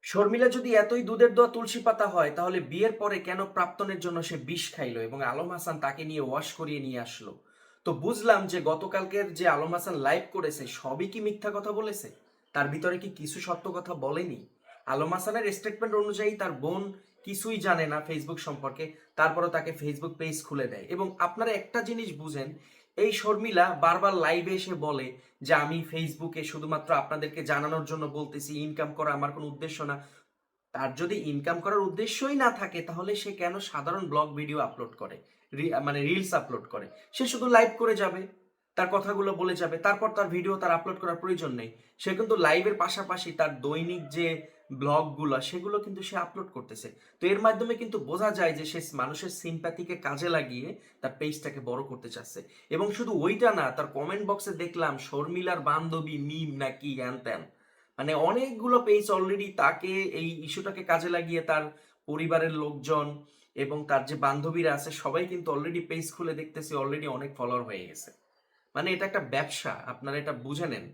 শর্মিলা যদি এতই দুধের দোয়া তুলসী পাতা হয় তাহলে বিয়ের পরে কেন প্রাক্তনের জন্য সে বিষ খাইলো এবং আলম হাসান তাকে নিয়ে ওয়াশ করিয়ে নিয়ে আসলো। তো বুঝলাম যে গতকালকের যে আলম হাসান লাইভ করেছে সবই কি মিথ্যা কথা বলেছে, তার ভিতরে কি কিছু সত্য কথা বলেনি। আলম হাসানের স্টেটমেন্ট অনুযায়ী তার বোন কিছুই জানে না ফেসবুক সম্পর্কে, তারপরে তাকে ফেসবুক পেজ খুলে দেয়। এবং আপনারা একটা জিনিস বুঝেন, এই শর্মিলা বারবার লাইভে এসে বলে যে আমি ফেসবুকে শুধুমাত্র আপনাদেরকে জানানোর জন্য বলতেছি, ইনকাম করা আমার কোনো উদ্দেশ্য না। তার যদি ইনকাম করার উদ্দেশ্যই না থাকে তাহলে সে কেন সাধারণ ব্লগ ভিডিও আপলোড করে, মানে রিলস আপলোড করে। সে শুধু লাইভ করে যাবে, তার কথাগুলো বলে যাবে, তারপর তার ভিডিও তার আপলোড করার প্রয়োজন নেই। সে কিন্তু লাইভের পাশাপাশি তার দৈনিক যে ব্লগগুলো সেগুলো কিন্তু সে আপলোড করতেছে। তো এর মাধ্যমে কিন্তু বোঝা যায় যে সে মানুষের সিম্প্যাথিকে কাজে লাগিয়ে তার পেজটাকে বড় করতে চাচ্ছে। এবং শুধু ওইটা না, তার কমেন্ট বক্সে দেখলাম শর্মিলার বান্ধবী মিম নাকি হ্যান ত্যান, মানে অনেকগুলো পেজ অলরেডি তাকে এই ইস্যুটাকে কাজে লাগিয়ে তার পরিবারের লোকজন এবং তার যে বান্ধবীরা আছে সবাই কিন্তু অলরেডি পেজ খুলে দেখতেছে, অলরেডি অনেক ফলোয়ার হয়ে গেছে। মানে এটা একটা ব্যবসা, আপনারা এটা বুঝে নেন।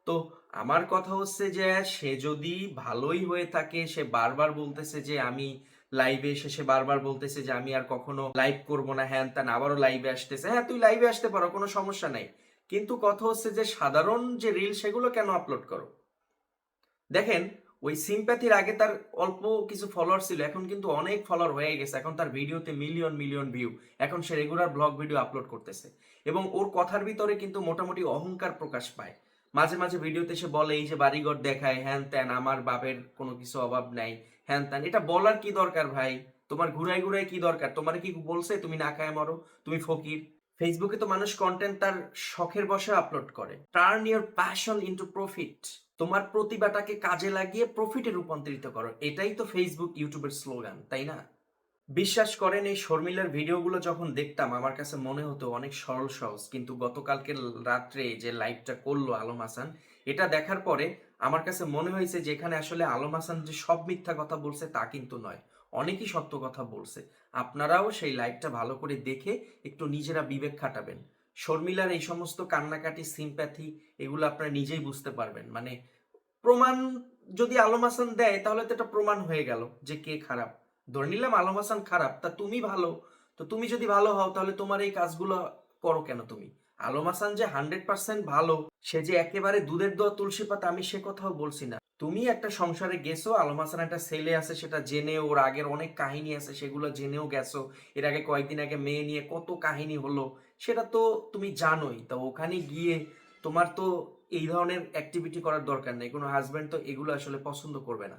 তো আমার কথা হচ্ছে যে সে যদি ভালোই হয়ে থাকে, সে বারবার বলতেছে যে আমি লাইভে এসে, সে বারবার বলতেছে যে আমি আর কখনো লাইভ করব না, হ্যান ত্যান, আবারও লাইভে আসতেছে। হ্যাঁ, তুই লাইভে আসতে পারো, কোনো সমস্যা নাই, কিন্তু কথা হচ্ছে যে সাধারণ যে রিল সেগুলো কেন আপলোড করো। দেখেন, ওই সিম্প্যাথির আগে তার অল্প কিছু ফলোয়ার ছিল, এখন কিন্তু অনেক ফলোয়ার হয়ে গেছে, এখন তার ভিডিওতে মিলিয়ন মিলিয়ন ভিউ। এখন সে রেগুলার ব্লগ ভিডিও আপলোড করতেছে এবং ওর কথার ভিতরে কিন্তু মোটামুটি অহংকার প্রকাশ পায়। মাঝে মাঝে ভিডিওতে সে বলে এই যে বাড়িঘর দেখায়, হ্যান ত্যান, আমার বাপের কোনো কিছু অভাব নাই, হ্যান ত্যান। এটা বলার কি দরকার ভাই? তোমার ঘুরাই ঘুরাই কি দরকার? তোমার কি বলছে তুমি না খায় মরো, তুমি ফকির? ফেসবুকে তো মানুষ কন্টেন্ট তার শখের বসে আপলোড করে। Turn your passion into profit. তোমার প্রতিভাটাকে কাজে লাগিয়ে প্রফিটে রূপান্তরিত করো, এটাই তো ফেসবুক ইউটিউবের স্লোগান, তাই না? বিশ্বাস করেন, এই শর্মিলার ভিডিওগুলো যখন দেখতাম আমার কাছে মনে হতো অনেক সরল সহজ, কিন্তু গতকালকে রাত্রে যে লাইভটা করলো আলম হাসান, এটা দেখার পরে আমার কাছে মনে হয়েছে যে এখানে আসলে আলম হাসান যে সব মিথ্যা কথা বলছে তা কিন্তু নয়, অনেকই সত্য কথা বলছে। আপনারাও সেই লাইভটা ভালো করে দেখে একটু নিজেরা বিবেক খাটাবেন। শর্মিলার এই সমস্ত কান্নাকাটি, সিম্প্যাথি, এগুলো আপনারা নিজেই বুঝতে পারবেন। মানে প্রমাণ যদি আলম হাসান দেয় তাহলে তো এটা প্রমাণ হয়ে গেল যে কে খারাপ। ধরে নিলাম আলম হাসান খারাপ, তা তুমি ভালো। তো তুমি যদি ভালো হও তাহলে তোমার এই কাজগুলো করো কেন তুমি? আলম হাসান যে 100% ভালো, সে যে একেবারে দুধের দোয়া তুলসী পাতা, আমি সে কথাও বলছি না। তুমি একটা সংসারে গেছো, আলম হাসান একটা ছেলে আছে সেটা জেনে, ওর আগের অনেক কাহিনী আছে সেগুলো জেনেও গেছো। এর আগে কয়েকদিন আগে মেয়ে নিয়ে কত কাহিনী হলো সেটা তো তুমি জানোই। তো ওখানে গিয়ে তোমার তো এই ধরনের অ্যাক্টিভিটি করার দরকার নেই। কোনো হাজবেন্ড তো এগুলো আসলে পছন্দ করবে না।